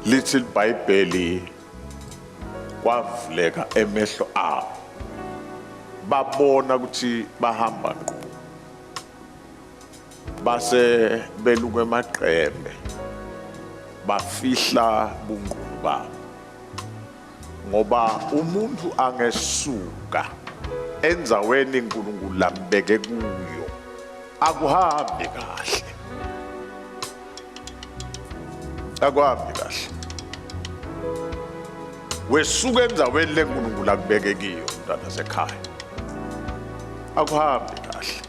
lithi iBhayibheli kwavuleka emehlo abo babona ukuthi bahamba ngqo base beluke emaqembe bafihla bunqunu babo ngoba umuntu angesuka enzaweni uNkulunkulu lambeke kuyo akuhambi kahle wesuka enzaweni leNkulunkulu akubeke kiyo mntwana sekhaya akuhambi kahle.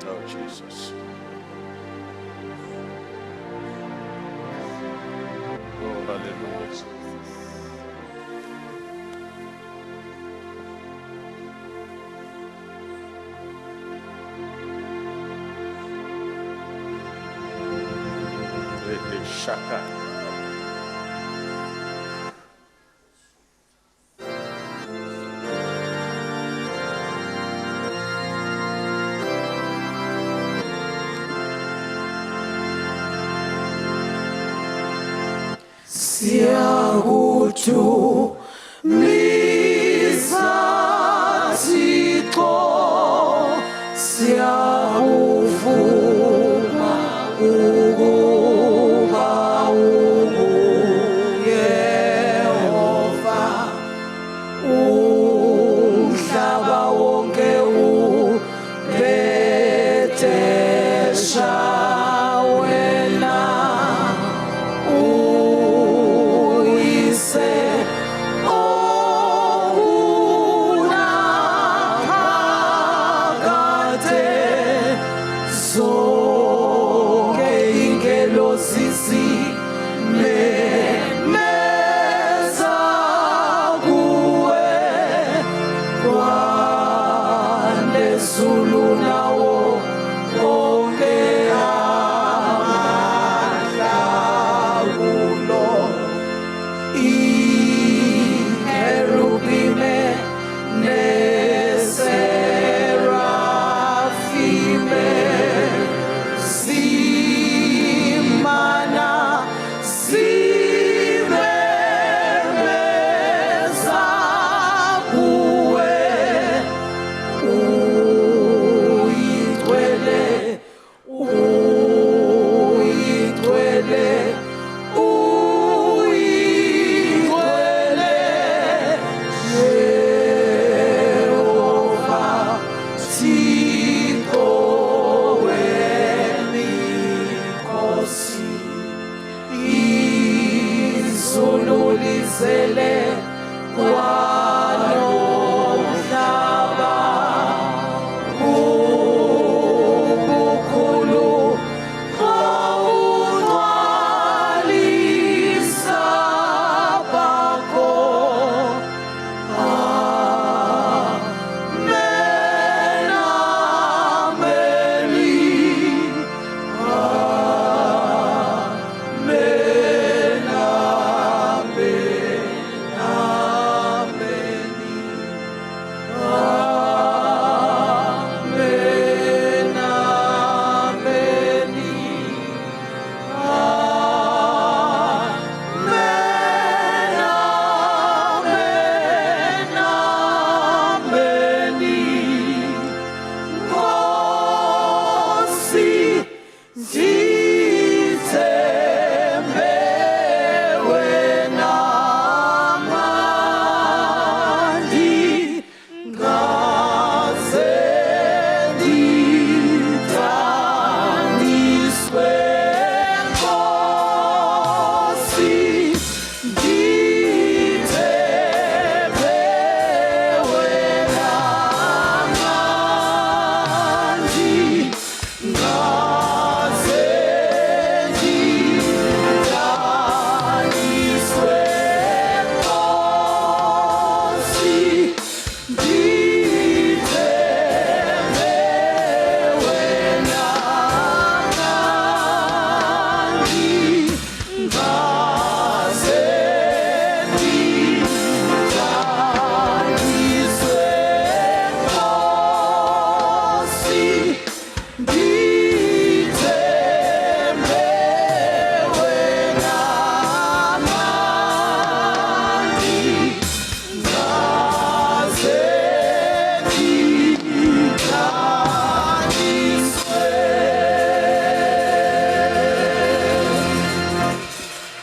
Oh Jesus. Oh hallelujah. Shaka. Siyakuthumisa Thixo, siyakuvuma ukuba uNguyehova, umhlaba wonke ubhedesha wena uyise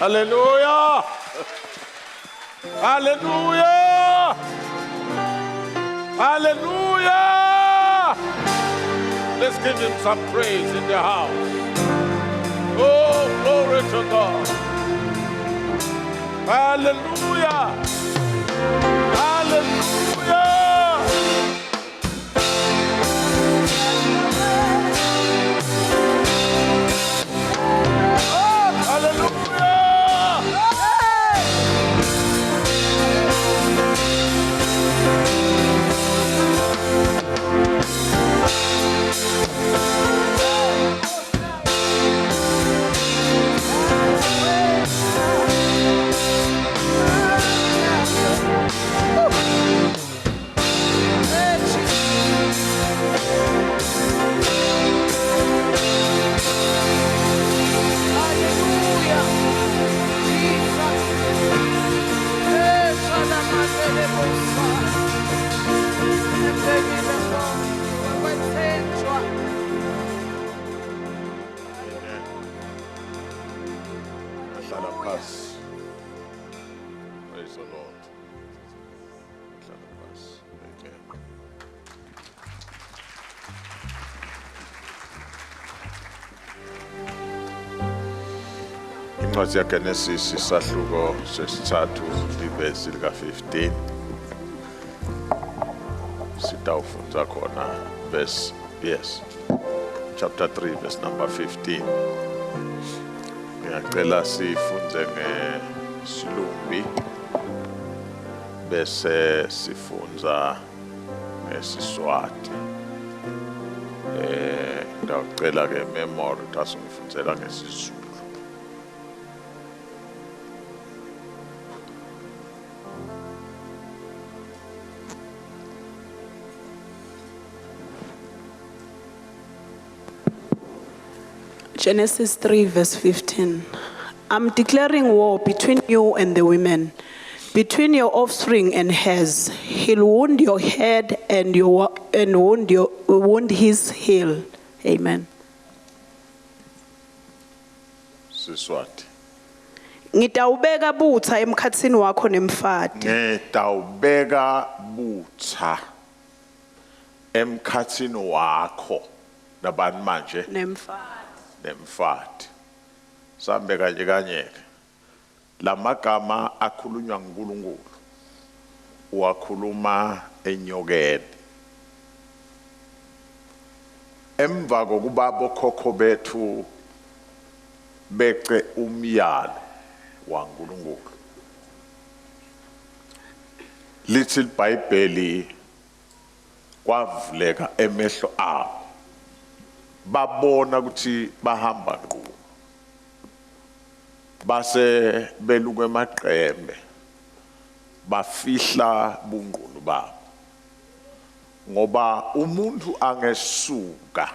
Hallelujah. Hallelujah. Hallelujah. Let's give him some praise in the house. Oh, glory to God. Hallelujah. Hallelujah. Praise the Lord. Incwadi yaGenesis isahluko sesithathu ivesi lika-15 sitawufunza khona chapter 3 verse number 15. Ngiyacela sifunze ngesilumbi bese sifunza ngeSiswati. Ngicela ke memory tasingifundzela ngeSizulu. Genesis 3 verse 15. I'm declaring war between you and the women, between your offspring and hers. He'll wound your head and wound his heel. Amen. Siswati. Ngitawubeka butha emkhatsini wakho nemfati. Ngitawubeka butha emkhatsini wakho nabani manje? Nemfati. Sambe kanye lamagama akhulunywa nguNkulunkulu uwakhuluma enyokeni. Emva kokuba bokhokho bethu bece umyalo waNkulunkulu, lithi iBhayibheli kwavuleka emehlo abo babona ukuthi bahamba ngqo, base belukwe emaqembe bafihla bungqulu babo, ngoba umuntu angesuka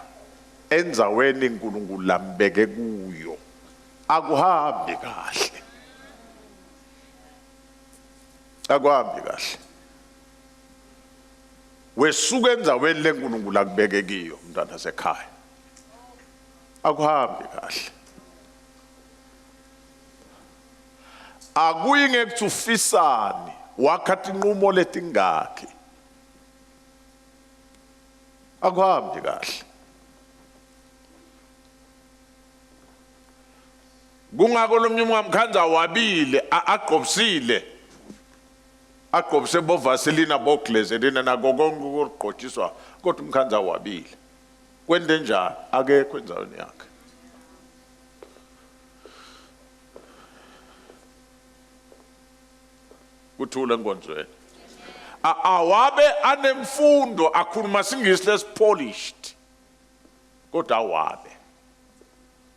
enzaweni uNkulunkulu lambeke kuyo akuhambi kahle, akuhambi kahle. Wesuka enzaweni leNkulunkulu akubeke kiyo mntwana sekhaya, akuhambi kahle. Akuyi ngekuthi ufisani wakhathi inqumo letingakhi, akuhambi kahle. Kungako lomnye umkhandza wabile agqobise bovaselina boglezelina nako konke ukugqotshiswa, kodwa umkhandza wabile. Kwende njani? Akekho enzaweni yakhe. Kuthula enkonzweni. Awabe anemfundo akhuluma singisi lesipolished, kodwa awabe.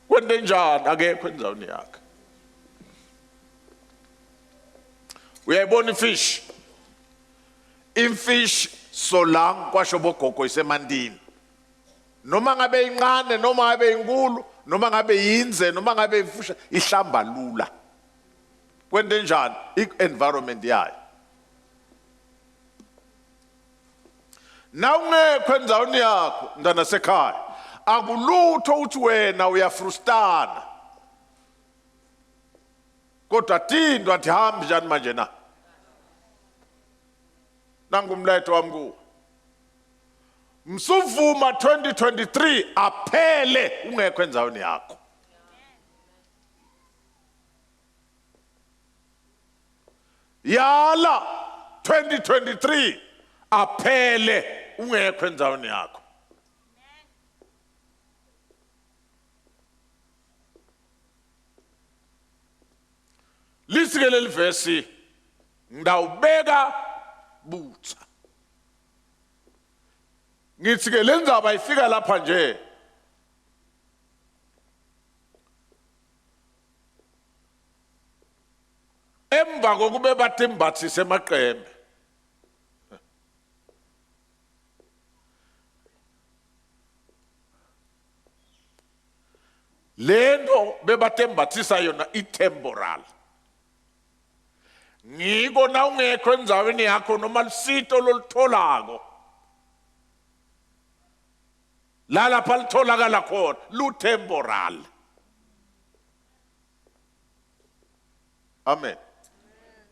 Kwende njani? Akekho enzaweni yakhe. Uyayibona ifish? Imfish solang kwasho bogogo isemandini. Noma ngabe incane, noma ngabe inkulu, noma ngabe yinze, noma ngabe ifusha, ihlamba lula. Kwende njani? I-environment yayo. Na ungekho enzaweni yakho mntana sekhaya, akulutho uthi wena uyafrustana. kodwa tindwa athi hambi njani manje na. Nangumletho wami kuwe. Msuvuma 2023 aphele ungekho endzaweni yakho. Yala 2023 aphele ungekho endzaweni yakho. Lisike leli verse ngidawubeka butha. Ngithi ke lenzaba ifika lapha nje. Emva kokube bathi mbathise emaqembe. Lento bebathembathisa yona itemporal. Ngiko na ungekho endzaweni yakho noma lisito lolitholako. La lapha litholakala khona lutemporal. Amen.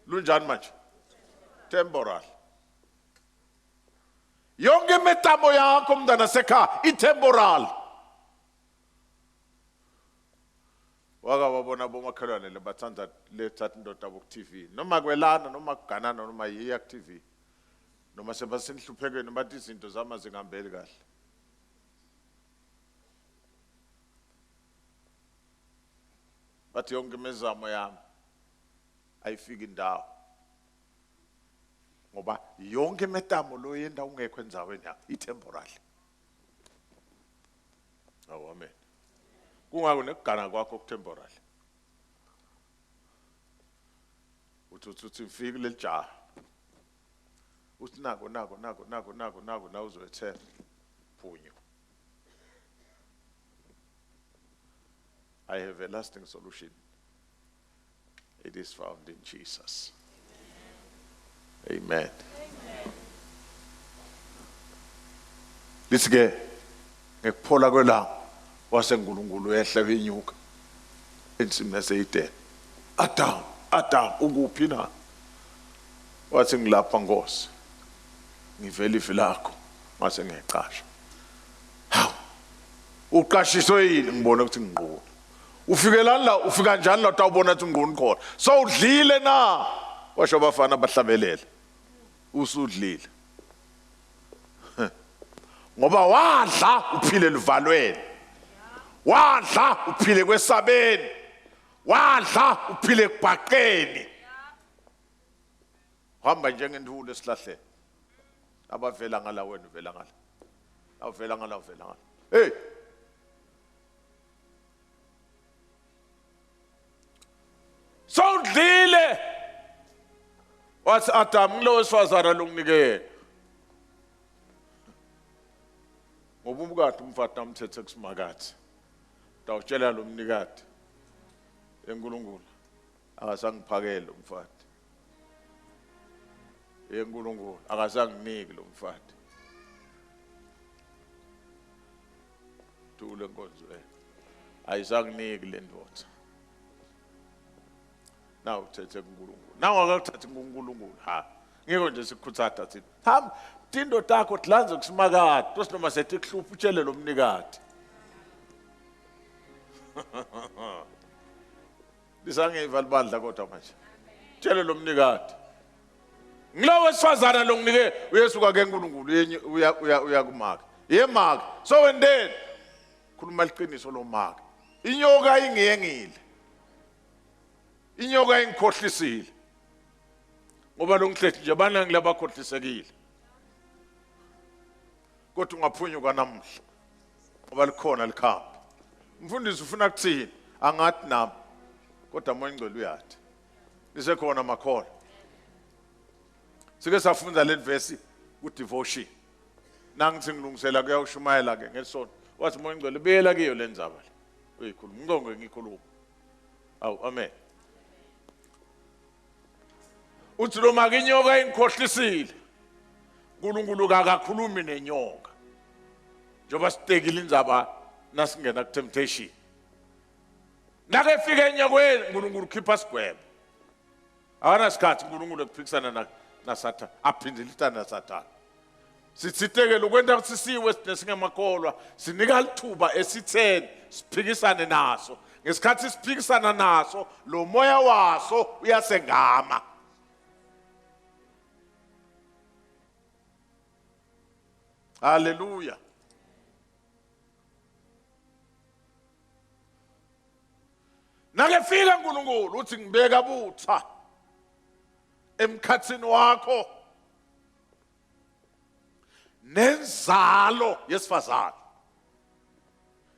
Lunjani manje? Temporal. Yonke imetamo yakho mntana sekhaya itemporal. Waka wabona bomakhelwane lebathanza lethatha indoda ku TV noma kwelana noma kuganana noma yiya ku TV noma sebasenhluphekweni bathi izinto zama zingambeli kahle. Bathi yonke imizamo yami ayifiki indawo ngoba yonke imetamo lo yenda ungekho endzaweni yakho itemporal. Amen. Kungako nekugana kwakho kutemporal. Uthi mfike lelijaha. Uthi nako na uzowethela phunyo. I have a lasting solution. It is found in Jesus. Amen. Lisike ngekuphola kwelanga waseNkulunkulu ehle wenyuka ensimini yaseyideni. Adam ukuphi na? Wathi ngilapha Nkosi. Ngivela ifi lakho mase ngiqasha. Hawu. Uqashiswe yini ngibona ukuthi ngqulu. Ufike la ufika njani la utawubona ukuthi ngqulu khona. So udlile na? Washo abafana bahlabelele. Usudlile. Ngoba wadla uphile livalweni. Wadla uphile kwesabeni. Wadla uphile kubhaqeni. Hamba njengendulo esihlahleni. Abavela ngala wena uvela ngala. Awuvela ngala uvela ngala. Hey. Sawudlile. Wathi Adam ngilo wesifazana longinike. Ngoba umkade umfati namthethe kusimakade. Dawutshela lo mnikade eNkulunkulu akasangiphakele lo mfati. eNkulunkulu akasanginiki lo mfati. Thule nkonzo ayisanginiki le ndoda. Na uthethe kuNkulunkulu. Nawe akakuthathi kuNkulunkulu ha. Ngiko nje sikukhuthatha thina. Ham tindo takho dlanze kusimakade. Tosinoma sethi kuhlupha utshele lo mnikade. Lisangeva libandla kodwa manje. Tshele lo mnikade. Ngilo wesifazana lo nginike uyesuka ke eNkulunkulu uya kumaka. Yemaka. So wendeni khuluma liqiniso lo maka. Inyoka ingiyengile. Inyoka ingikhohlisile. Ngoba lo ngihlethi nje bana ngilabakhohlisekile. Kodwa ungaphunyuka namuhla. Ngoba likhona likhamba. Mfundisi ufuna kuthini? Angathi nami. Kodwa moya ingcwele uyathi. Lisekhona makhola. Sike safunda le verse ku devotion. Nangithi ngilungisela kuyawushumayela ke ngesonto. Wathi moya ingcwele beyela kiyo lenzaba le. Uyikhuluma ngonke ngikhuluma. Awu amen. Uthi lo maka inyoka ingikhohlisile. uNkulunkulu akakhulumi nenyoka. Njoba sitekile indzaba nasingena ku temptation. Nake fika enyakweni uNkulunkulu khipha sigwebo. Awona sikhathi uNkulunkulu ukuphikisana na Satan, aphindilitana na Satan. Sithithekele ukwenda ukuthi siwe nesingemakholwa, sinika lithuba esitheni siphikisane naso. Ngesikhathi siphikisana naso, lo moya waso uyasengama. Hallelujah. Nake fika uNkulunkulu uthi ngibeka butha emkhatsini wakho nenzalo yesifazana.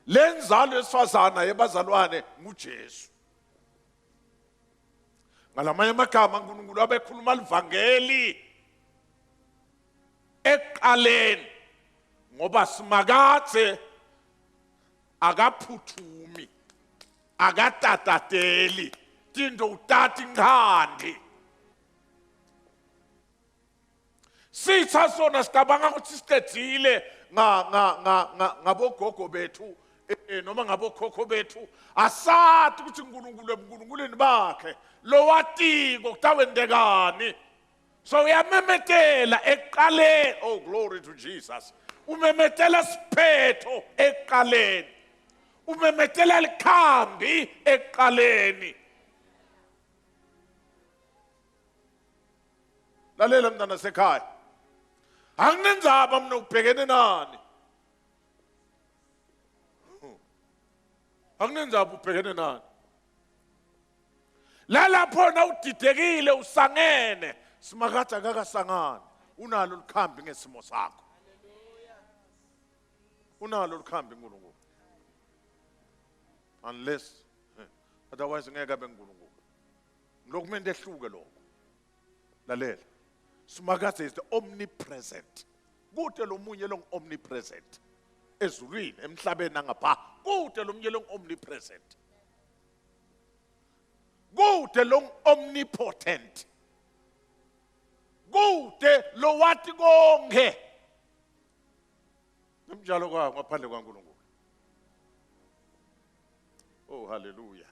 Lenzalo yesifazana yebazalwane nguJesu. Ngalamanye amagama uNkulunkulu abekhuluma livangeli eqaleni ngoba simakathe akaphuthumi akatatateli tindo utati ngandi. Sitha sona sicabanga ukuthi siqedile ngabogogo bethu noma ngabokhokho bethu, asathi ukuthi uNkulunkulu ebuNkulunkulweni bakhe lo watiko kutawendekani. So uyamemetela eqaleni. Oh, glory to Jesus. Umemetela siphetho eqaleni, umemetela likhambi eqaleni. Lalela mntana sekhaya, anginenzaba mina ubhekene nani. Anginenzaba ubhekene nani. Lalapho na udidekile usangene, simakatha akakasangani, unalo likhambi ngesimo sakho. Unalo likhambi uNkulunkulu. Unless otherwise ngeke abe uNkulunkulu. Lokumele ehluke lokho. Lalela. Simakatha is the omnipresent. Kude lo munye lo omnipresent. Ezulwini emhlabeni nangapha. Kude lo munye lo omnipresent. Kude lo omnipotent. Kude lo wathi konke. Njalo kwa ngaphandle kwaNkulunkulu. Oh, hallelujah.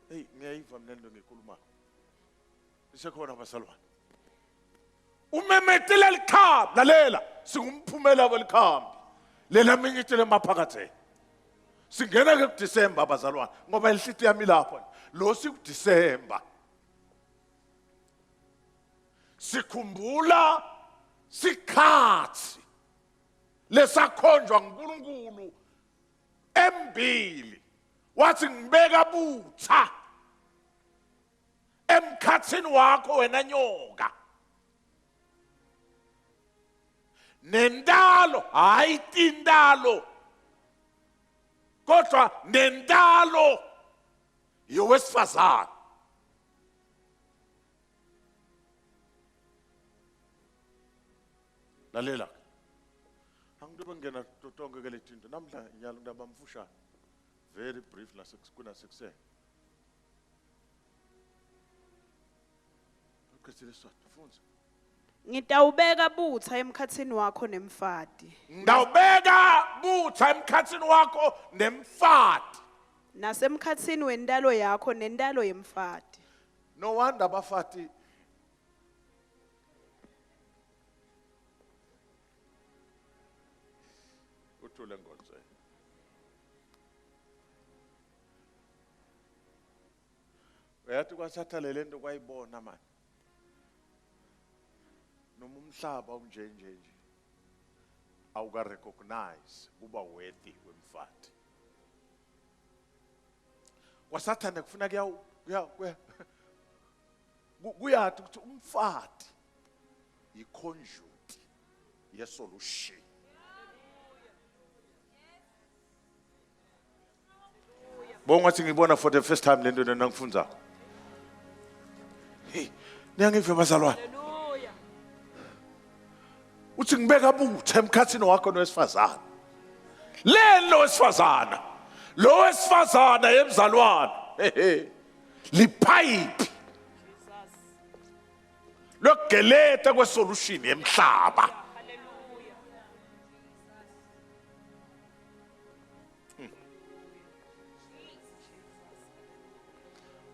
Hey, ngiyayiva mina into ngikhuluma. Isekhona abasalwane. Umemetela likhambi, lalela, singumphumela welikhambi. Lela minyitele maphakathi. Singena ke kuDisemba abazalwane, ngoba inhliziyo yami lapho. Lo sikuDisemba. Sikhumbula sikhathi lesakhonjwa nguNkulunkulu embili. Wathi ngibeka butha emkhatsini wakho wena nyoka. Nendalo, hayi tindalo, kodwa nendalo yowesifazane. Lalela, angidobe ngena tonke ke letinto namhla nyalo ndaba mfushane, very brief la kuna sekuse. Ukhathile Siswati mfundisi. Ngitawubeka butha emkhatsini wakho nemfati. Ngitawubeka butha emkhatsini wakho nemfati. Nasemkhatsini wendalo yakho nendalo yemfati. No wonder abafati uthule ngonze. Uyathi kwasatha lento kwayibona manje. Noma umhlaba unjenje nje awuka recognize kuba worthy wemfati. Kwasathana kufuna kuyathi ukuthi umfati yiconjunct yesolution. Bongathi ngibona for the first time lento nangifunza. Hey, niyangive bazalwane. Uthi ngibeka butha emkhatsini wakho nowesifazana. Lo wesifazana. Lo wesifazana yemzalwane. Lipipe. Logeleta kwesolution emhlaba.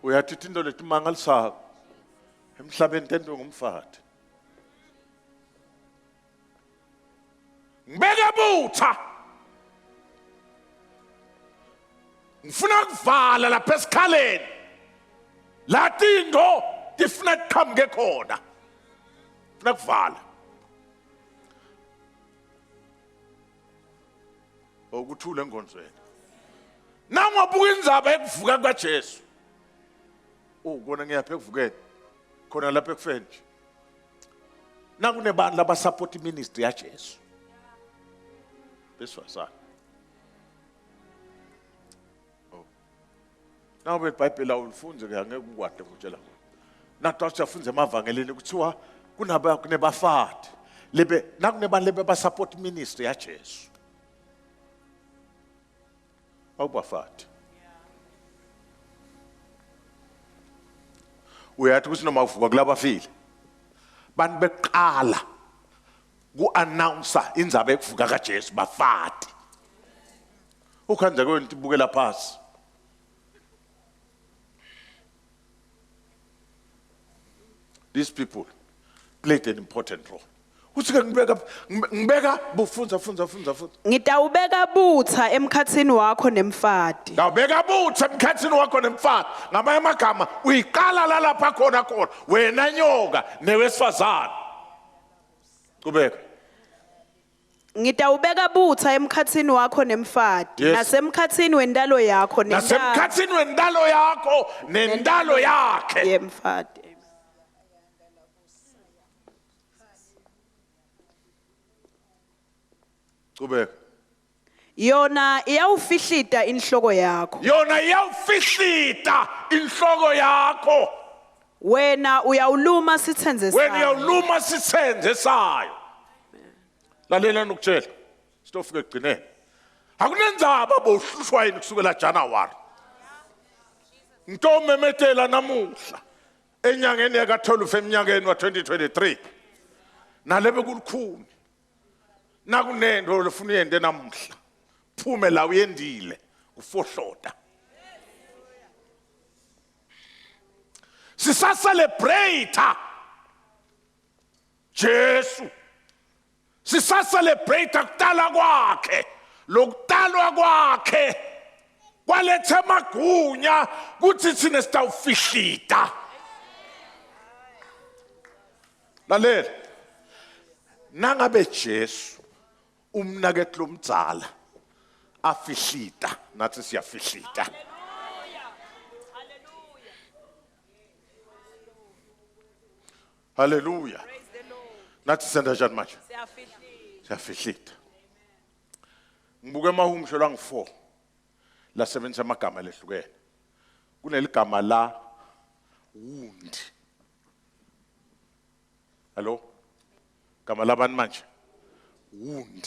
uyathi into lethi mangalisako emhlabeni tento ngumfati ngibeka butha ngifuna ukuvala lapha esikhaleni latinto tifuna kuqhamuke khona ngifuna kuvala okuthule enkonzweni nangabuka indzaba ekuvuka kaJesu ukubona ngiyapha ekuvukeni khona lapha ekufeni nakunebantu labasupport iministry yaJesu besifazane nawe iBhayibheli awulifunde ke angeke ukwazi ukutshela nathi siyafunza emavangelini kuthiwa kunebafati lebe nakunebantu lebe basupport ministry yaJesu awubafati uyathi ukuthi noma uvuka kulabafile bantu beqala ku-announce indzaba ekuvuka kaJesu bafati ukhanze kwento ibukela phasi these people played an important role uthi ke ngibeka bufunza Ngitawubeka butha emkhatsini wakho nemfati. ngawubeka butha emkhathini wakho nemfati ngamanye amagama uyiqala la lapha khona wena nyoka newesifazane qhubeka Ngitawubeka butha emkhatsini wakho nemfati. Yes. Nasemkhatsini wendalo yakho nasemkhathini wendalo yakho nendalo yakhe yemfati. qhubeka Yona iyawufihlita inhloko yakho. yona iyawufihlita inhloko yakho Wena uyawuluma sithenze wena sayo. uyawuluma sithenze sayo lalela nokutshela sitofika egcineni akunenzaba bohlushwa yini kusukela January ntomemetela namuhla enyangeni yaka12 eminyakeni wa2023 nalebe kulukhuni nakunento lefuna yende namuhla phume la uyendile ufohloda sisa celebrate Jesu sisa celebrate kutala kwakhe lokutalwa kwakhe kwalethe magunya kuthi thina sitawufihlita lalela nangabe Jesu umnakethu lomdzala afihlita nathi siyafihlita haleluya nathi senda njani manje siyafihlita ngibuke emahumsho langu4 la sebenzisa amagama lehlukene kuneligama la wound hallo gama labani manje wound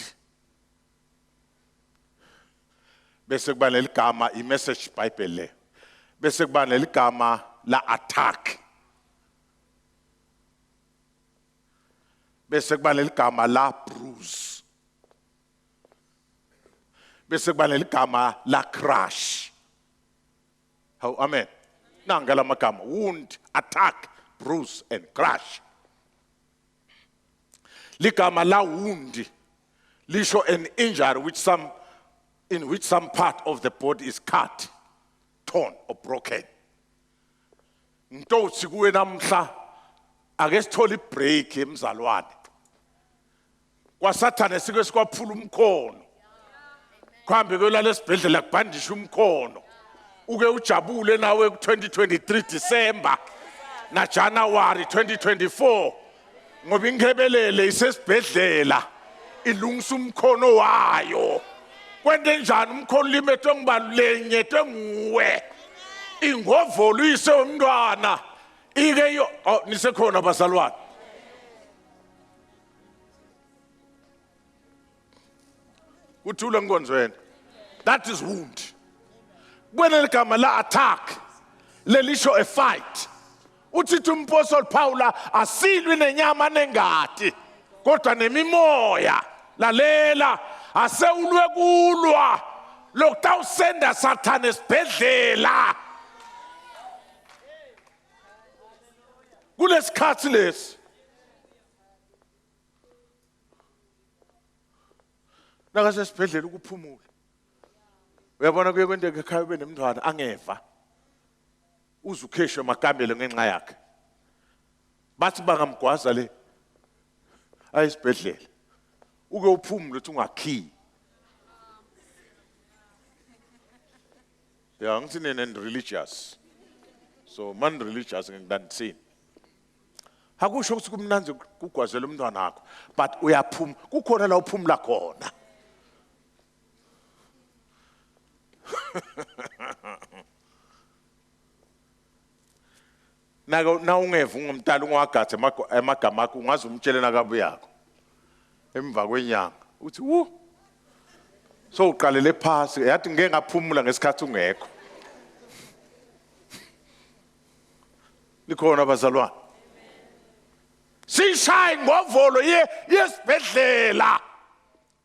bese kuba leligama iMessage Bible le bese kuba leligama la attack bese kuba leligama la bruise bese kuba leligama la crush how amen nangala magama wound attack bruise and crush ligama la wound lisho an injury in which some part of the body is cut, torn or broken. Nto sikuwe namhla ake sithole ibreak emzalwane. Kwasathane sike sikwaphula umkhono. Kuhambe kwelala esibhedlela kubhandisha umkhono. Uke ujabule nawe ku2023 December na January 2024 ngoba ingebelele isesibhedlela ilungisa umkhono wayo. Kwende njani umkhono limethe ngibaluleke nguwe ingovolo ise umntwana ike yo nisekhona bazalwane uthule nkonzweni that is wound kwena ligama la attack lelisho a fight uthi umpostoli Paul asilwi nenyama nengadi kodwa nemimoya lalela asewulwe kulwa lokutawusenda Satan esibhedlela kulesikhathi lesi nakasesibhedlela ukuphumula uyabona kuye kwenteke ekhaya ube nemntwana angeva uzukheshwe makamelo ngenxa yakhe bathi bangamgwaza le ayisibhedlela uke uphumule uthi ungakhi ya ngithi nene religious so man religious ngidandisini hakusho ukuthi kumnanzi kugwazela umntwana wakho but uyaphuma kukhona la uphumula khona na ungeva ungumntala ungagathe emagama akho ungaze umtshele nakabu yakho emva kwenyanga uthi so uqalele phasi yathi ngeke ngaphumula ngesikhathi ungekho likhona abazalwane sishaye ngovolo yesibhedlela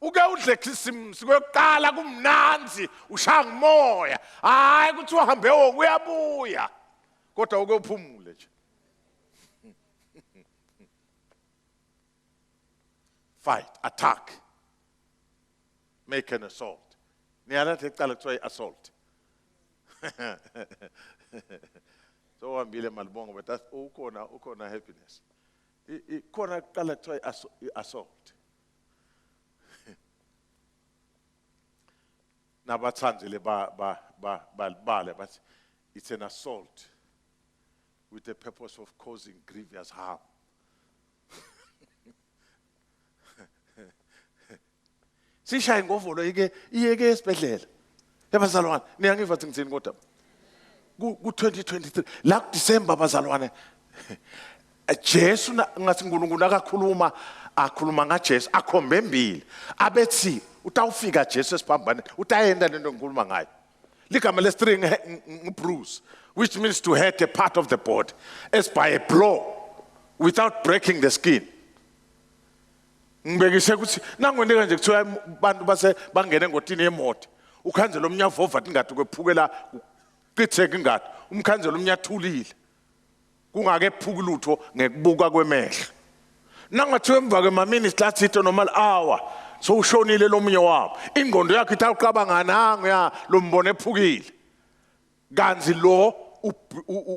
uke udle khisimsi kweqala kumnanzi ushaya ngomoya hayi kuthi uhambe uyabuya kodwa uke uphumule nje fight attack make an assault niyalathi ecala kuthiwa i-assault so wambile malibongo but that's ukhona happiness ikhona ekuqala kuthiwa i-assault nabathandile balibale but it's an assault with the purpose of causing grievous harm. Sishaye ngovolo iyeke esibhedlela yabazalwane niyangiva ukuthi ngithini kodwa ku 2023 la December bazalwane Jesu ngathi uNkulunkulu akhuluma ngaJesu akhombe embili abethi utawufika Jesu esiphambane utayenda lento ngikhuluma ngayo ligama lestring bruise which means to hurt a part of the body as by a blow without breaking the skin. Ngibekise ukuthi nangondeka nje kuthiwa abantu base bangene ngotini yemoto ukhanzela omnyavova ingathi kwephukela qitheke ingathi umkhanzela omnyathulile kungake phuka lutho ngekubuka kwemehlo nangathiwe emva kwemamini lathitho normal hour so ushonile lomunye wabo ingqondo yakhe ithaqabanga nangu ya lombone ephukile kanzi lo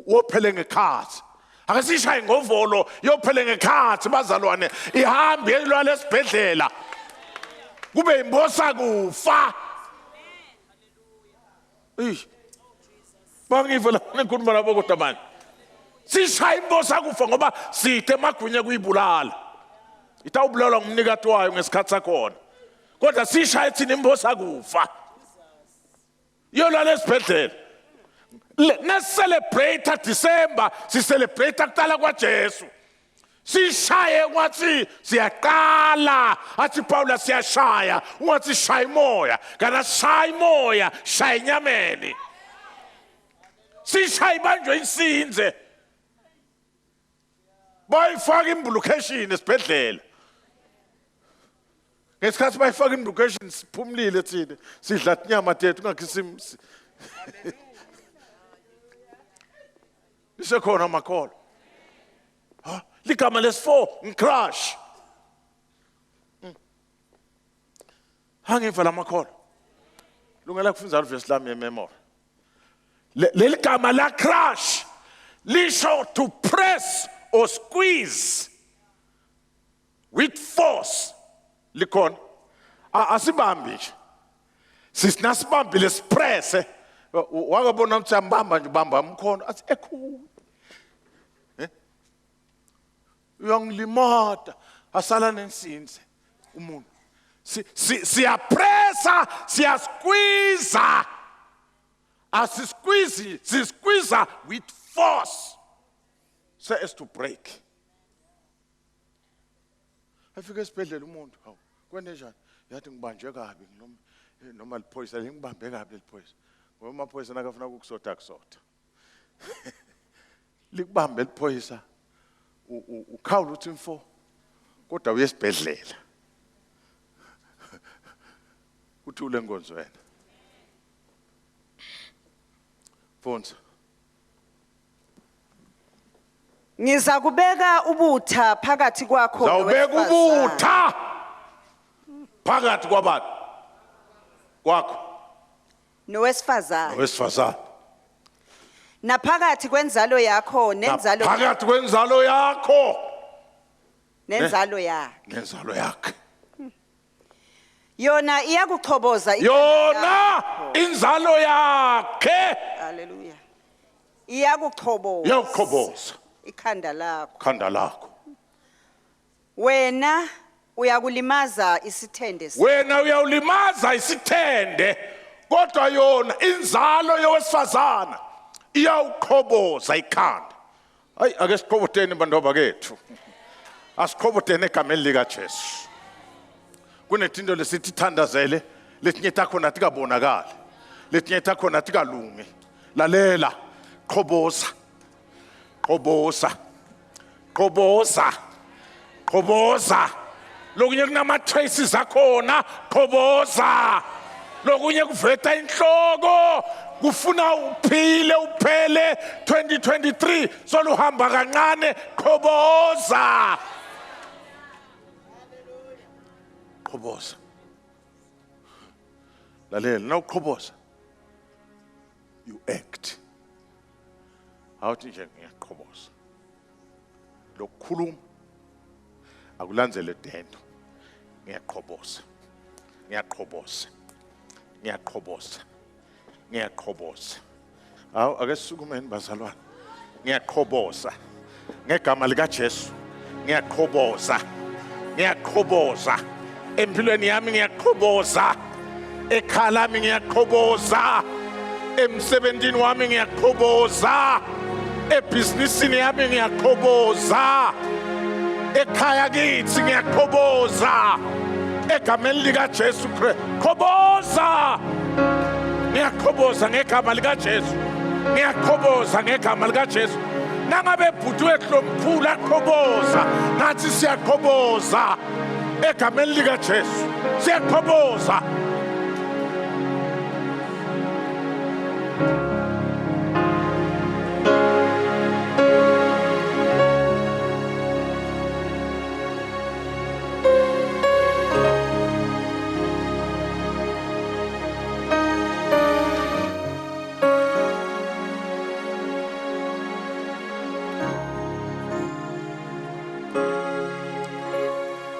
wophele ngekhathi akasishaye ngovolo yophele ngekhathi bazalwane ihambe yelwa lesibhedlela kube imbosa kufa bangive la ngikhuluma labo kodwa manje sishaye imbosa kufa ngoba sithe magwinya kuyibulala itawubulala ngumnikati wayo ngesikhathi sakhona kodwa sishaye thina imbosa kufa yolwa lesibhedlela na celebrate December si celebrate kuqala kwaJesu sishaye wathi siyaqala athi Paul siyashaya wathi shaya moya kana shaya moya shaya inyameni sishaye banjwe insinze bayifaka imbucation esibhedlela ngesikhathi bayifaka imbucation siphumlile thina sidla inyama tethu ngakhisimsi isekhona makholo ligama lesi4 ngicrash hangiva la makholo lungela kufunza ivesi lami yememory leli gama la crash lisho to press or squeeze with force likhona asibambi nje sisinasibambile sipress wakabona ukuthi ambamba nje ubamba umkhono athi ekhulu uyanglimata asala nensinze umuntu siyapressa siyasqueeza sisqueeza with force so as to break afike esibhedlela umuntu hawu kwende njani yathi ngibanjwe kabi noma liphoyisa ngibambe kabi liphoyisa ngoba amaphoyisa nakafuna ukusota kusota likubambe liphoyisa ukhawula uthi mfo kodwa uyesibhedlela uthi ule nkonzo wena Fonza Ngiza kubeka ubutha phakathi kwakho zawubeka nowesifazane. ubutha phakathi kwabantu kwakho Nowesifazane. wesifazane Naphakathi kwenzalo yakho nenzalo phakathi kwenzalo yakho nenzalo yakhe. nenzalo yakhe Yona iyakuchoboza yona inzalo yakhe Hallelujah. Iyakuchoboza. yawukhoboza Ikhanda lakho. khanda lakho Wena uyakulimaza isithende sakho. wena uyawulimaza isithende kodwa yona inzalo yowesifazana iyawukhoboza ikhanda hayi ake siqhoboteni bantoba kethu asiqhoboteni egameni likaJesu kunethinto lesithi thandazele letinye takhona tikabonakali letinye takhona tikalungi lalela qoboza qoboza qoboza qoboza lokunye kunama traces akhona qoboza lokunye kuveta inhloko kufuna uphile uphele 2023 soluhamba kancane qoboza qoboza lalela nawuqhoboza you act awuthi nje ngiyaqhoboza lokukhuluma akulandzele dento ngiyaqhoboza ngiyaqhoboza ngiyaqhoboza ngiyaqhoboza awu ake sisukumeni bazalwane ngiyaqhoboza ngegama likaJesu ngiyaqhoboza ngiyaqhoboza empilweni yami ngiyaqhoboza ekhaya lami ngiyaqhoboza emsebenzini wami ngiyaqhoboza ebhizinisini yami ngiyaqhoboza ekhaya kithi ngiyaqhoboza egameni likaJesu Kristu qoboza ngiyaqhoboza ngegama likaJesu ngiyaqhoboza ngegama likaJesu nangabe bhuti wethu lomkhulu aqhoboza nathi siyaqhoboza egameni likaJesu siyaqhoboza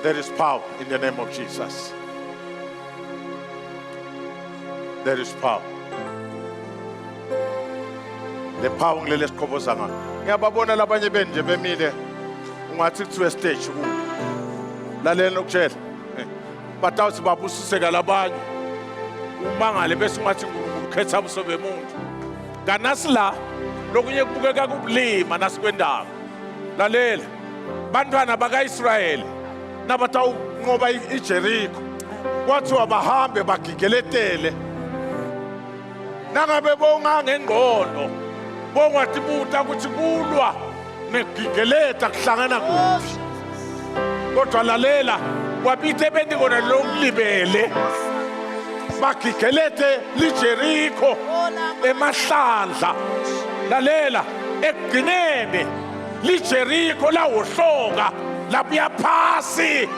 There is power in the name of Jesus. There is power. The power ngilele siqhoboza ngalo. Ngiyababona labanye benje bemile ungathi kuthiwe stage ku. Lalela lokutshela. Batawuthi babusiseka labanye. Umangale bese ngathi uNkulunkulu khetha ubuso bemuntu. Kanasi la lokunye kubukeka kubulima nasikwendawo. Lalela. Bantwana bakaIsrayeli nabatawu ngoba iJericho kwathiwa bahambe bagigeletele nangabe bonga ngengqondo bongwathi buta ukuthi kulwa negigeleta kuhlangana kuphi kodwa lalela kwabithe bendingona lokulibele bagigelete liJericho emahlandla lalela ekugcineni liJericho lawohloka labuya phasi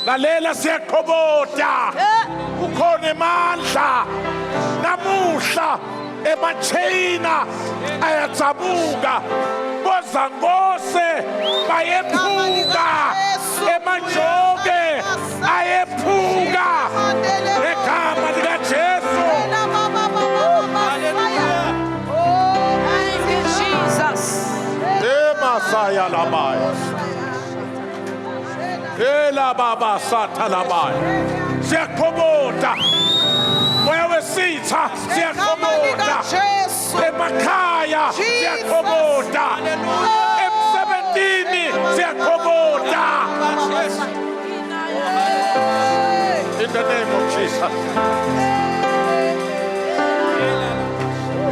lalela siyaqhobota ukhona emandla namuhla emachina ayatsabuka bozangose bayephuka emajoke ayephuka egama likaJesu emasaya labaya ela baba sathalabaya siyaqhobota moya wesitha siyaqhobota emakhaya siyaqhobota emsebenzini siyaqhobota in the name of Jesus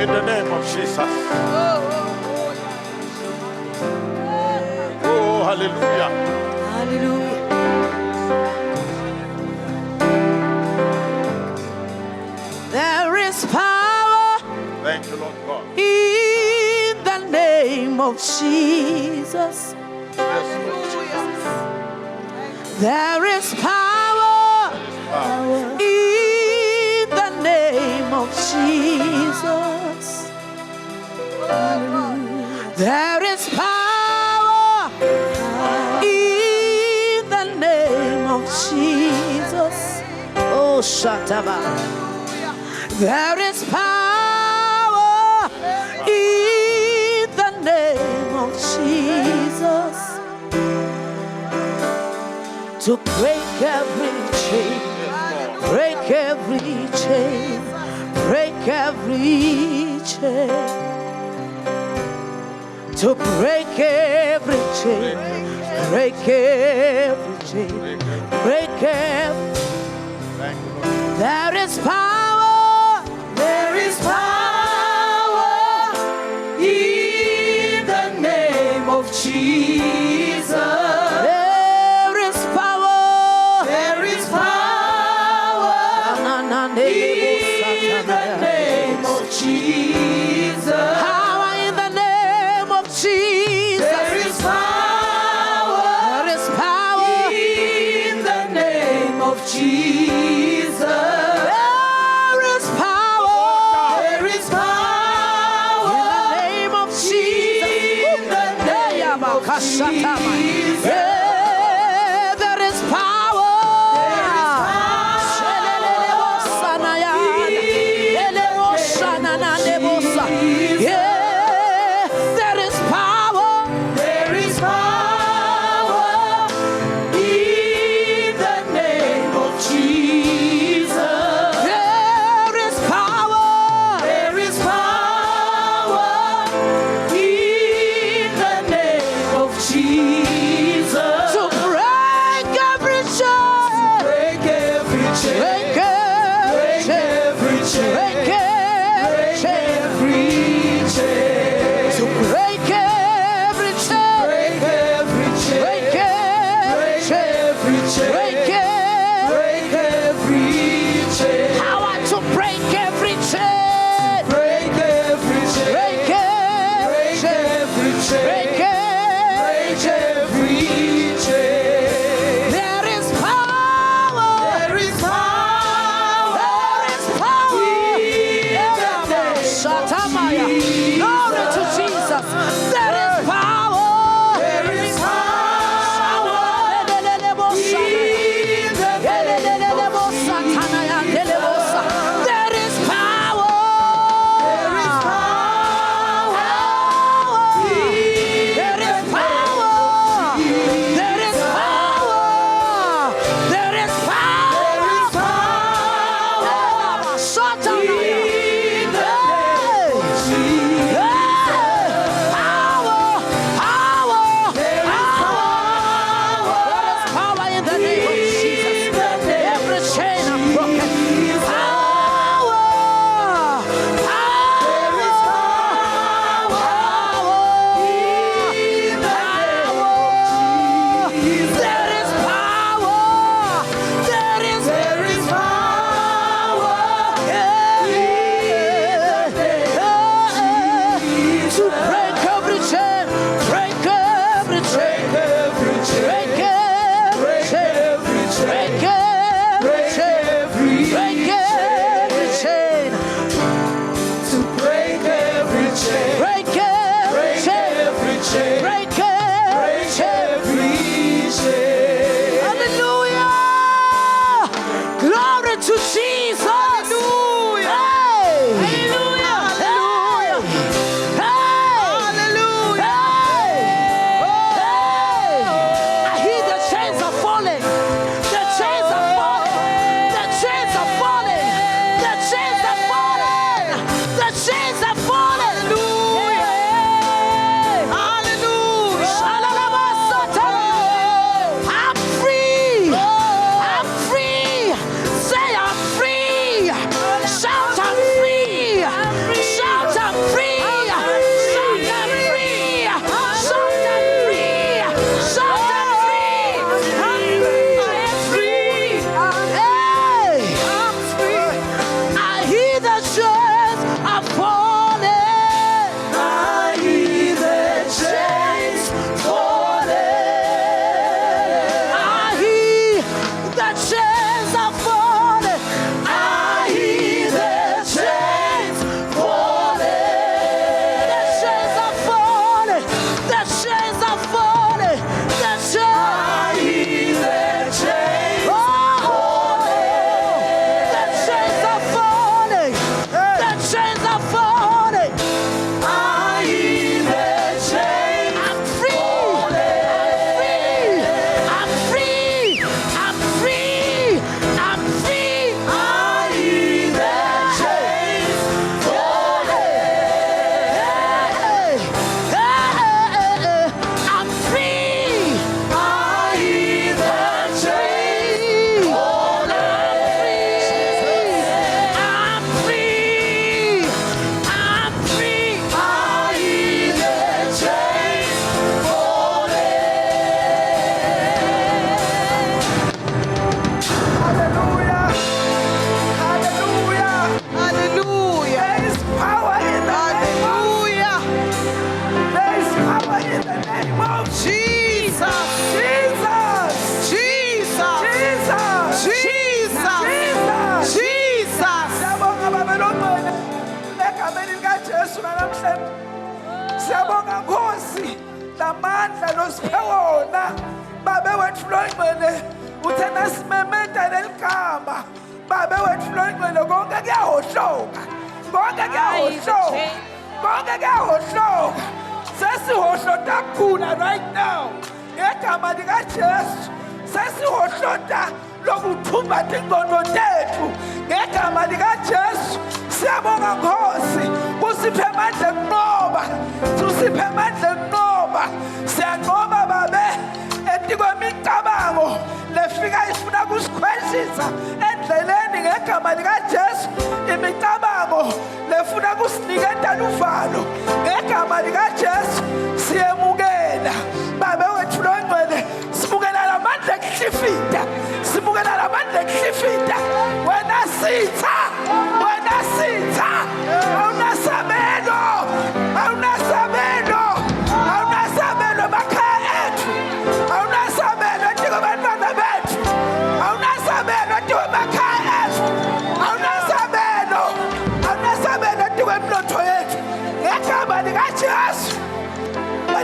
in the name of Jesus oh hallelujah Hallelujah. There is power thank you Lord God in the name of of Jesus. There is power in the name of Jesus. There is power in the name of Jesus. Oh, Shataba. There is power in the name of Jesus to break every chain, break every chain, break every chain, to break every chain, break every chain, break every. There is power, there is power in the name of Jesus. There is power, there is power in the name of Jesus. Power in the name of Jesus. There is power, there is power in the name of Jesus. Yeah, there is power. Yeah, there is power. There is power in the name of Jesus. There is power. There is power in the name of Jesus. To break every chain. Break every chain. Break every chain. Break every chain. To break every chain. Break every chain. Break every chain. Break every chain. Power to break every chain. Break every chain. Break every chain. Break every chain. There is power. There is power. There is power. Shatamaya. Glory to Jesus. There is power. There is power in namhlanje. Siyabonga Nkosi lamandla losipewona. Babe wethu longcwele uthena simemeta leligama. Babe wethu longcwele konke kuyahohloka. Konke kuyahohloka. Konke kuyahohloka. Sesihohlota kukhula right now. Ngegama likaJesu. Sesihohlota lokuthumba ingqondo tethu. Ngegama likaJesu. Siyabonga Nkosi. Usiphe amandla kunqoba. Usiphe amandla kunqoba. Siyanqoba babe kwemicabango lefika ifuna kusikhwelisa endleleni ngegama likaJesu. Imicabango lefuna kusinikeza uvalo ngegama likaJesu. Siyemukela babe wethu longcwele. Sibukela lamandla ekuhlifida. Sibukela lamandla ekuhlifida. Wena sitha. Wena sitha. Awunasabelo. Awunasabelo. Awunasabelo bakhaya ethu. Awunasabelo ndiko bantwana bethu. Awunasabelo ndiko bakhaya ethu. Awunasabelo. Awunasabelo ndiko emnotho yethu. Ngegama likaJesu.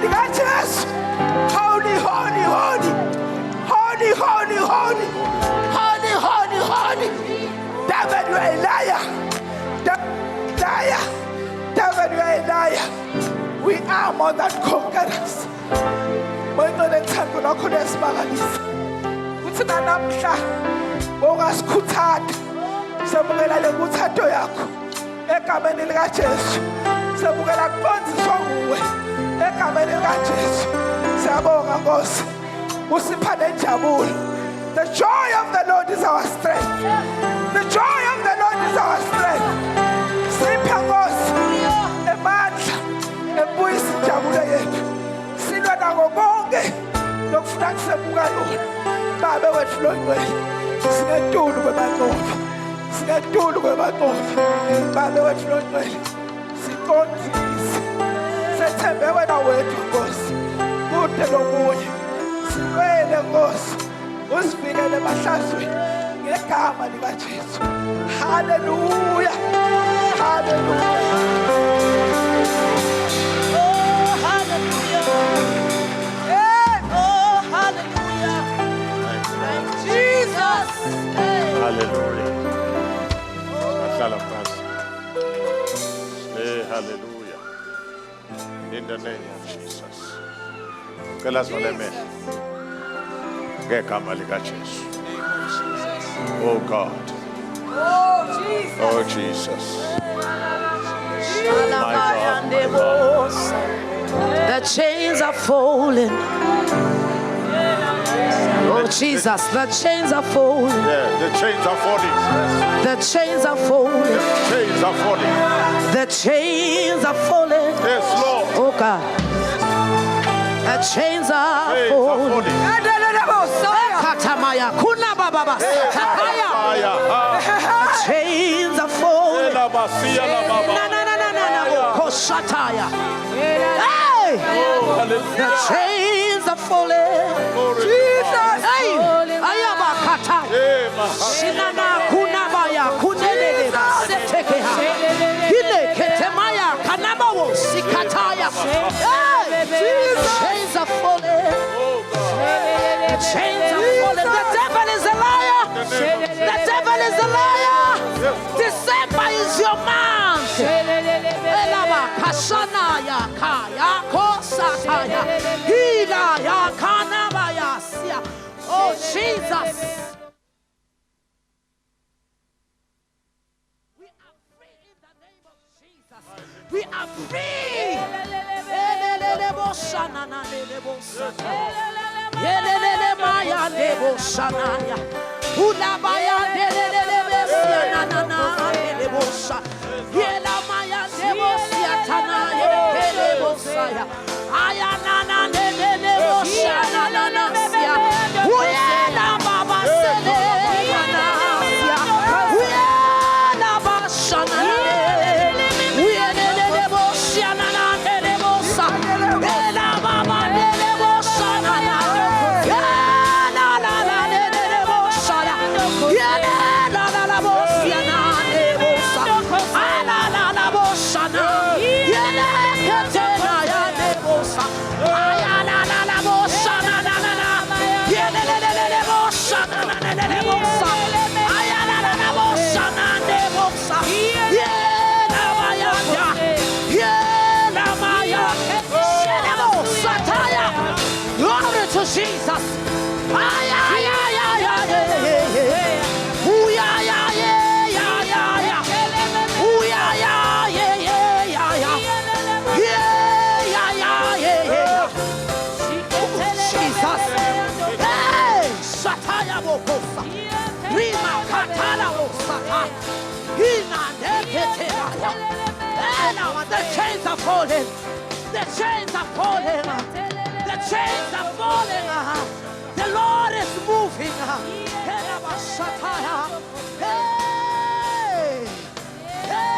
LikaJesu. Holy, holy, holy. Holy, holy, holy. Holy, holy, holy. David, you are a liar. Liar. David, you are a liar. We are more than conquerors. Wena lethando lakho lesibakalisa. Uthi namhla ongasikhuthatha. Sabukela lekuthatho yakho. Egameni likaJesu. Sabukela kubonziswa nguwe. Egameni likaJesu. Siyabonga Nkosi. Usipha nenjabulo. The joy of the Lord is our strength. The joy of the Lord is our strength. Sipha Nkosi emandla ebuyisa injabulo yethu. Silwa nako konke lokufuna kusebuka yona. Babe wethu longcwele. Singetulu kwebanqobi. Singetulu kwebanqobi. Babe wethu longcwele. Siqondise. Sethembe wena wethu Nkosi. Kude lomunye. Silwele Nkosi. Usivikele emahlazweni ngegama likaJesu. Hallelujah. Hallelujah. Oh, hallelujah. Hey, oh, hallelujah. Thank Jesus. Hey. Hallelujah. Ahlala phansi. Hey, hallelujah. In the name of Jesus. Ngicela sivaleme ngegama likaJesu. Oh God. Oh, Jesus. Oh Jesus. My God, my God. The chains are falling. Oh, Jesus, the chains are falling. Yeah, the chains are falling. The chains are falling. The chains are falling. The chains are falling. Yes, Lord. Oh, God. The chains are Chains are falling. falling. Katamaya, kuna baba, sakaya. The chains are falling. Na na na na na na, koshataya. Hey, the chains are falling. Jesus, hey, ayaba kata. Sinana kunabaya kunelele basetekeha. Hile ketemaya kanabawo sikataya. Hey, the chains are falling. The chains are falling. The devil is a liar. The devil is a liar. December is your month. Elaba kashana ya kaya kosataya. Hila ya kanabaya sia. Oh Jesus. We are free in the name of Jesus. We are free. Yelele maya debo shanaya. Ulabaya delele siana nana debo sha. Yela maya debo siatana debo saya. Ayana nana debo shana nana sia. Uyela baba sele nana sia. Uyela baba shana. Uyela debo siana nana debo sa. Uyela baba debo shana. Yeah. bokosa. Rima katala bosata. Hina neketelaya. And now the chains are falling. The chains are falling. The chains are falling. The Lord is moving. Hey! Hey!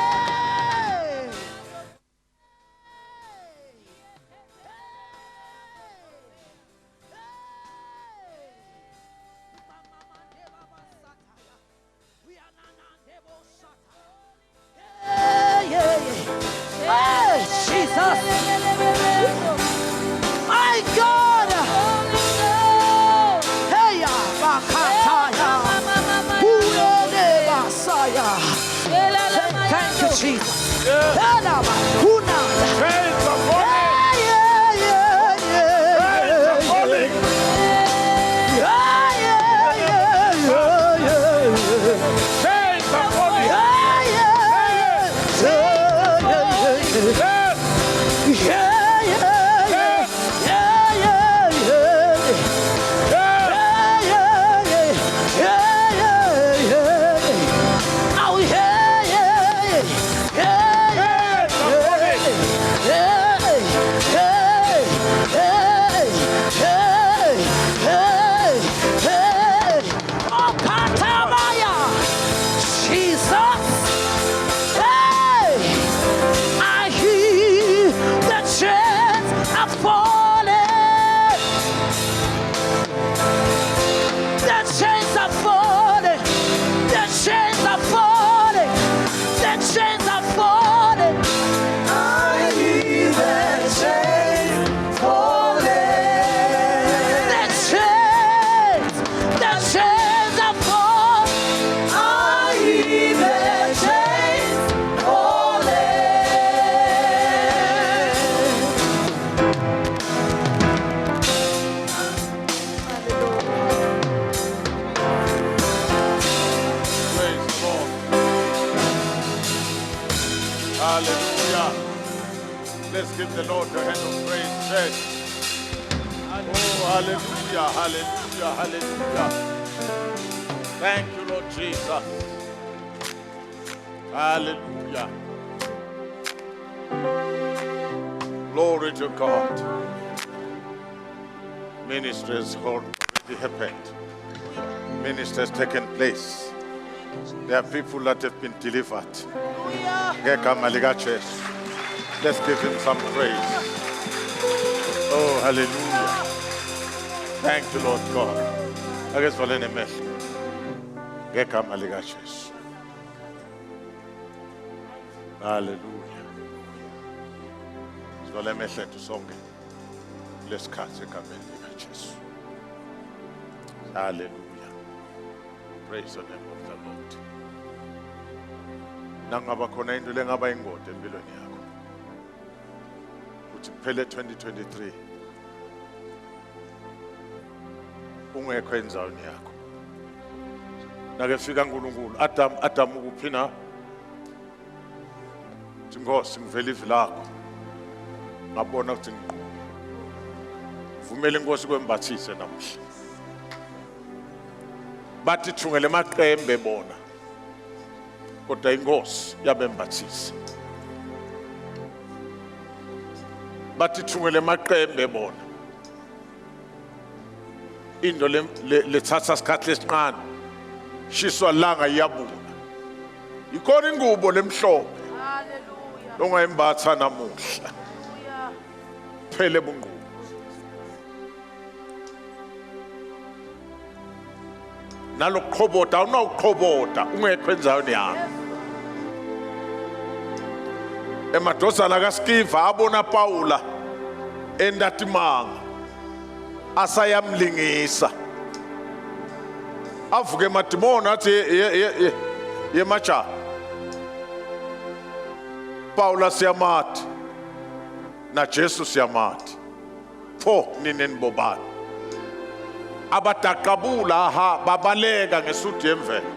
Hey, Jesus! My God! Hey, Bakataya! Thank you, Jesus. Chains are falling. Chains are falling. Hallelujah. Let's give the Lord a hand of praise, church. Oh, hallelujah, hallelujah, hallelujah. Thank you, Lord Jesus. Hallelujah. Glory to God. Ministry has already happened. Ministry has taken place. There are people that have been delivered. Let's give him some praise. Oh, hallelujah. Thank you, Lord God. I guess for any message. Hallelujah. So let me say to song. Let's catch a Jesus. Hallelujah. Praise the name of the Lord. Nangaba khona into lengaba ingoda empilweni yakho. Uthi phele 2023. Ungekho endzaweni yakho. Nake fika uNkulunkulu Adam ukuphi na? Nkosi ngivela ivi lakho. Ngabona ukuthi vumela inkosi kwembathise namhla. Bathi thungele maqembe bona. Kodwa inkosi yabembathisa. Bathi thungele maqembe bona. Into lethatha isikhathi lesiqana. Shiswa langa iyabuna. Ikhona ingubo lemhlophe. Hallelujah. Ongayimbatha namuhla. Phele bunqu. Nalokuqhobota awunawuqhobota ungekho endzaweni yakho. Emadosana kaSkiva abona Paula endatimanga asayamlingisa. Avuke emadimona athi ye macha. Paula siyamathi na Jesu siyamathi. Pho nineni bobani. Abataqabula babaleka ngesuthi yemvelo.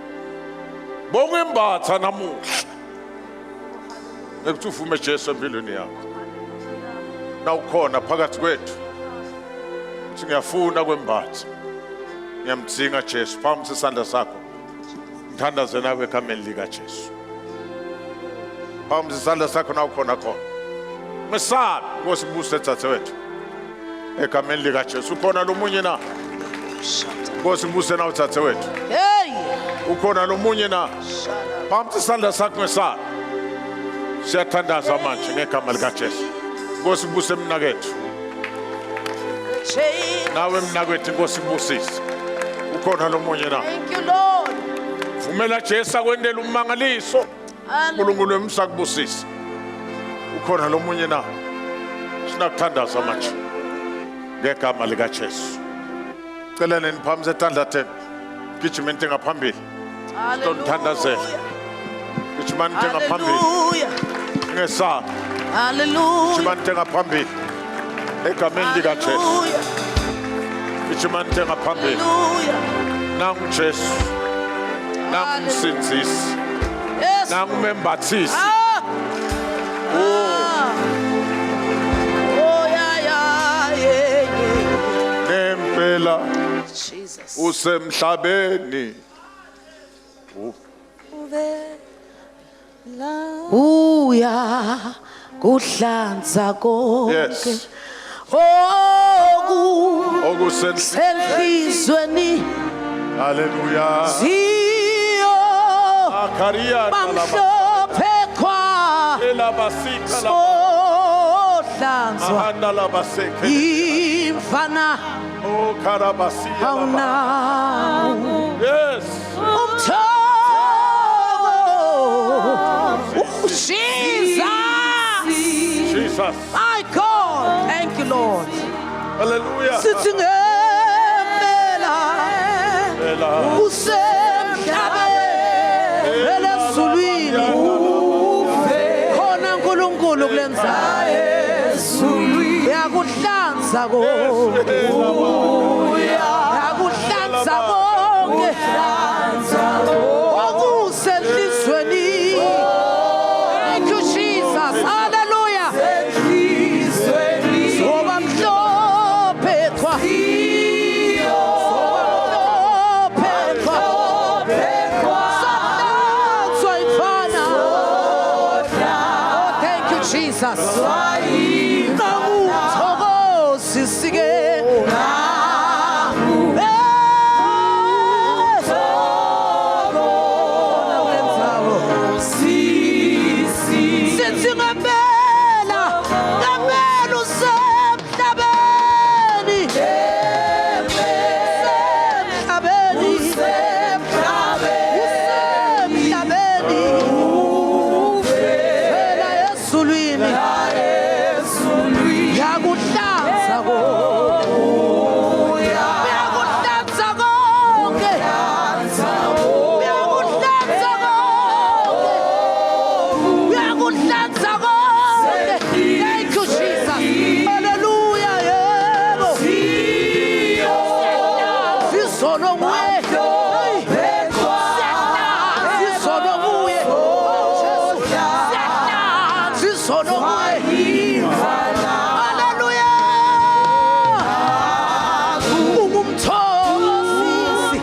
Bongimbatha namuhla. Ngekuthi uvume Jesu empilweni yakho. Na ukhona phakathi kwethu. Uthi ngiyafuna kwembatha. Ngiyamdinga Jesu. Phambi isandla sakho. Ngithandaze nawe egameni lika Jesu. Phambi isandla sakho nawe khona khona. Mesabi Nkosi kubuse Dzadzewethu. Egameni lika Jesu. Ukhona lomunye na? Nkosi kubuse nawe Dzadzewethu. Hey. Ukhona lomunye na? Phambi isandla sakho mesabi. Siyathandaza manje ngegama lika Jesu. Nkosi kubuse mnakethu. Nawe mnakwethu Nkosi kubusise. Ukhona lomunye na? Thank you, Lord. Vumela Jesu akwendela ummangaliso. uNkulunkulu wemsakubusise. Ukhona lomunye na? Sinakuthandaza manje ngegama lika Jesu. Cela niphamisa etandla thena. Gijimeni ngaphambili. Sithandazela. Gijimani ngaphambili. Hallelujah. Ngesaba. Hallelujah. Gijimani ngaphambili. Egameni lika Jesu. Hallelujah. Gijimani ngaphambili. Hallelujah. Nangu Jesu. Nangu Msindisi. Yes. Nangu Membathisi. Oh, yeah. Nempela Jesus. usemhlabeni. Uya kuhlanza konke. Yes. Senhlizweni Hallelujah. ziyo Akaria bamhlophe kwa labasika sohlanzwa ahanda labaseke. imfana Oh karabasiya laba. awunawo Yes. Jesus. My God, thank you, Lord. Hallelujah. Sitting empela, usemhlabeni, elezulwini, khona uNkulunkulu kulenzayo. Uyakuhlanza konke, uyakuhlanza konke, okusenhlizweni. Thank you, Jesus. Hallelujah. Soba mhlophe kwa. Soba mhlophe kwa. Sohlanzwa imfana. Oh, thank you, Jesus. Namuthokozisike. Sithi ngempela, ngempela usemhlabeni. Usemhlabeni. Phela ezulwini. Uyakuhlanza konke. Uyakuhlanza konke. Uyakuhlanza konke. Uyakuhlanza konke. Thank you, Jesus. Hallelujah, yebo. Siyahlanza izono nguye. Siyahlanza izono nguye. Siyahlanza izono nguye. Hallelujah. Ungumthokozisi.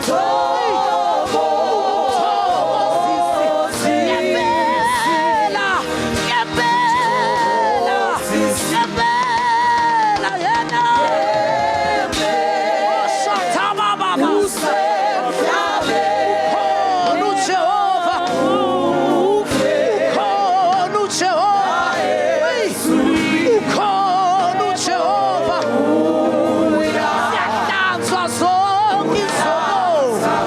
Ungumthokozisi. Ngempela. Ngempela. Ngempela yena. Oshatababa. Ukhona uJehova. Ukhona uJehova. Ukhona uJehova. Siyahlanzwa zonke izono.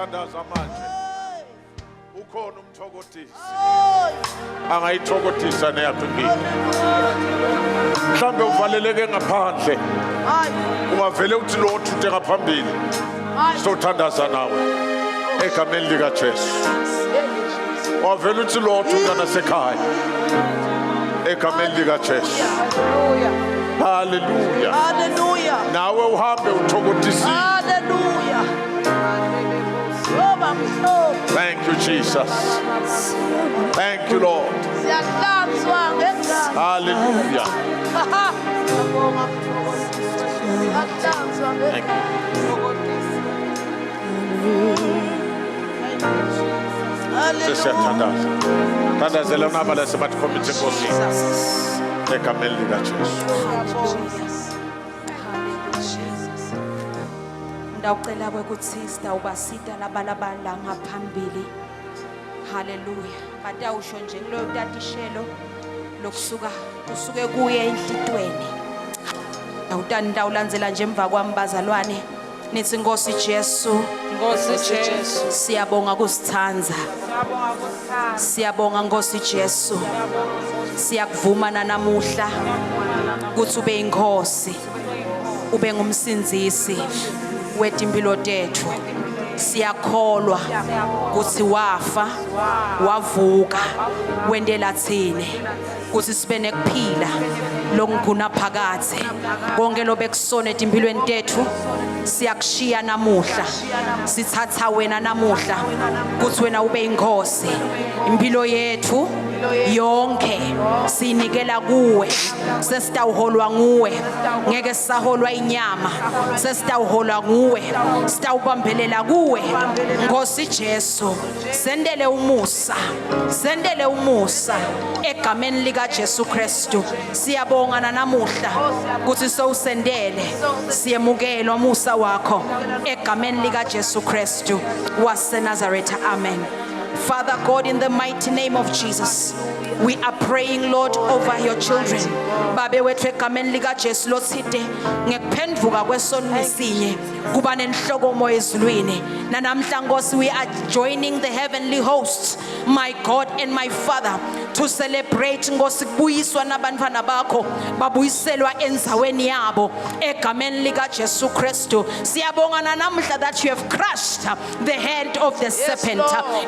siyathandaza manje ukhona umthokotisi angayithokothisa neyakho impilo mhlambe uvaleleke ngaphandle ungavele uthi lo othuthe ngaphambili sothandaza nawe egameni likaJesu wavele uthi lo othutha nasekhaya egameni likaJesu haleluya Hallelujah. nawe uhambe uthokothisa Hallelujah. thank you Jesus thank you Lord hallelujah thank you siyathandaza thandazela unabala sebathi committee nkosini egameni likaJesu Ndawucela ukuthi sitawubasita labalabala ngaphambili. Hallelujah. Batawusho nje kulo tatishelo lokusuka kusuke kuye enhlitweni. Ndawulandzela nje emva kwami bazalwane. Nithi Nkosi Jesu, Nkosi Jesu. siyabonga kusithanza. Siyabonga Nkosi Jesu. Siyakuvuma namuhla ukuthi ube inkosi. Ube ngumsinzisi wetimpilo tethu. Siyakholwa ukuthi wafa wavuka wendela thine ukuthi sibe nekuphila lokunguna phakathi konke lobekusona etimpilweni tethu siyakushiya namuhla sithatha wena namuhla ukuthi wena ube inkosi impilo yethu yonke sinikela kuwe sesitawuholwa nguwe ngeke sisaholwa inyama sesitawuholwa nguwe sitawubambelela kuwe Nkosi Jesu sendele umusa egameni lika Jesu Kristu siyabonga namuhla ukuthi sowusendele siyemukela umusa wakho egameni lika Jesu Kristu wase Nazareth amen. Father God, in the mighty name of Jesus, we are praying, Lord, over your children. Babe wethu egameni lika Jesu lothide ngekuphenduka kwesono nesinye kuba nenhlokomo ezulwini nanamhla Nkosi we are joining the heavenly hosts, my God and my Father, to celebrate Nkosi kubuyiswa nabantwana bakho babuyiselwa enzaweni yabo egameni lika Jesu Kristu. Siyabonga namhla that you have crushed the head of the serpent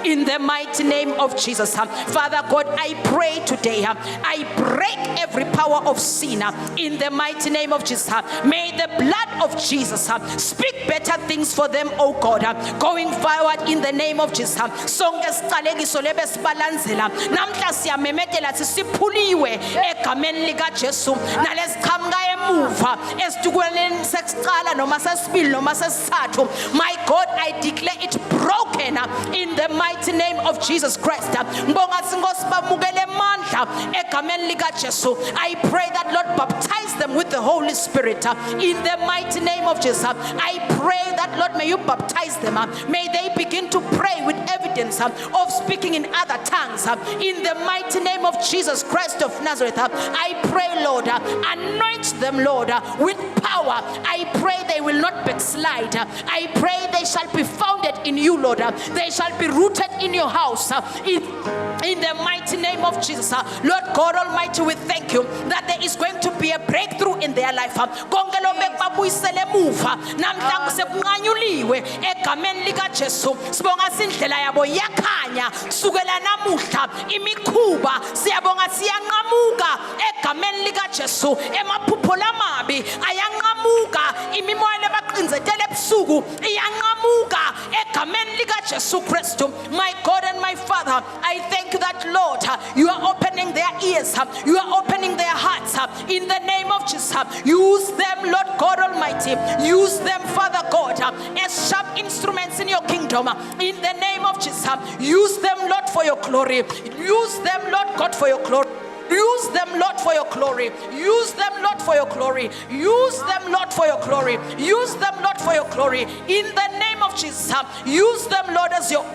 in the mighty name of Jesus. Father God, I pray today, I break every power of sin in the mighty name of Jesus. May the blood of Jesus speak better things for them, oh God, going forward in the name of Jesus. Sonke siqalekiso lebe sibalandzela namhla siyamemetela sisiphuliwe egameni lika Jesu nalesiqhamuka emuva esitukuleni sesiqala noma sesibili noma sesithathu. My God, I declare it broken in the mighty name of Jesus Christ. Ngibonga Nkosi bamukele mandla egameni lika Jesu. I pray that Lord baptize them with the Holy Spirit in the mighty name of Jesus. I pray that Lord may you baptize them. May they begin to pray with evidence of speaking in other tongues in the mighty name of Jesus Christ of Nazareth. I pray, Lord, anoint them, Lord, with power. I pray they will not backslide. I pray they shall be founded in you, Lord. They shall be rooted in your house in the mighty name of Jesus. Lord God Almighty, we thank you that there is going to be a breakthrough in their life. Konke lokubabuyisele emuva namhla sekunqanyuliwe egameni lika Jesu. Sibonga sindlela yabo yakhanya sukela namuhla imikhuba siyabonga siyanqamuka egameni lika Jesu. Emaphupho lamabi ayanqamuka imimoya lebaqinzetela ebusuku iyanqamuka egameni lika Jesu Kristu. My God and my Father, I thank you that Lord you are opening their ears, you are opening their hearts in the name of Jesus. Use them, Lord God Almighty. Use them, Father God, as sharp instruments in your kingdom in the name of Jesus. Use them, Lord, for your glory. Use them, Lord God, for your glory. Use them, Lord, for your glory. Use them, Lord, for your glory. Use them, Lord, for your glory. Use them, Lord, for your glory. In the name of Jesus, use them, Lord, as your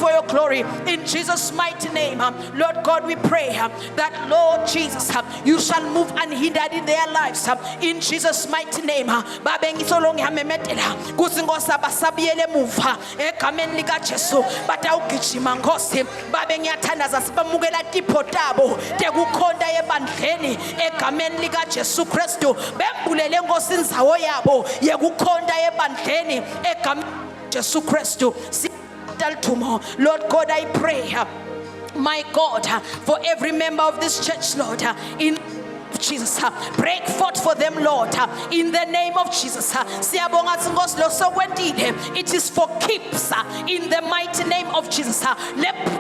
for your glory. In Jesus' mighty name, Lord God, we pray that, Lord Jesus, you shall move unhindered in their lives. In Jesus' mighty name, Babe ngisolongi hamemetela kuthi Nkosi abasabiyele emuva egameni lika Jesu batawugijima Nkosi. Babe ngiyathandaza sibamukela tipho tabo tekukhonda ebandleni egameni lika Jesu Kristu. Bembulele Nkosi indzawo yabo yekukhonda ebandleni egameni Jesu Kristu. Lord God, I pray, my God, for every member of this church, Lord, in Jesus, break forth for them, Lord, in the name of Jesus. It is for keeps in the mighty name of Jesus.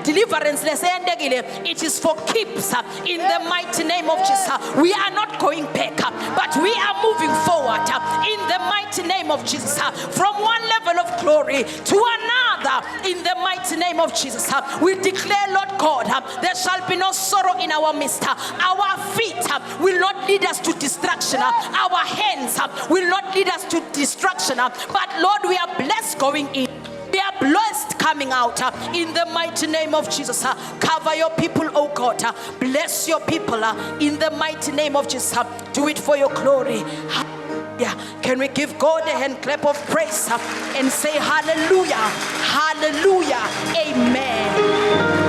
Deliverance, it is for keeps in the mighty name of Jesus. We are not going back, but we are moving forward in the mighty name of Jesus. From one level of glory to another in the mighty name of Jesus. We declare, Lord God, there shall be no sorrow in our midst. Our feet will not lead us to destruction. Our hands will not lead us to destruction. But Lord, we are blessed going in. We are blessed coming out in the mighty name of Jesus. Cover your people, oh God. Bless your people in the mighty name of Jesus. Do it for your glory. Can we give God a hand clap of praise and say hallelujah, hallelujah, amen.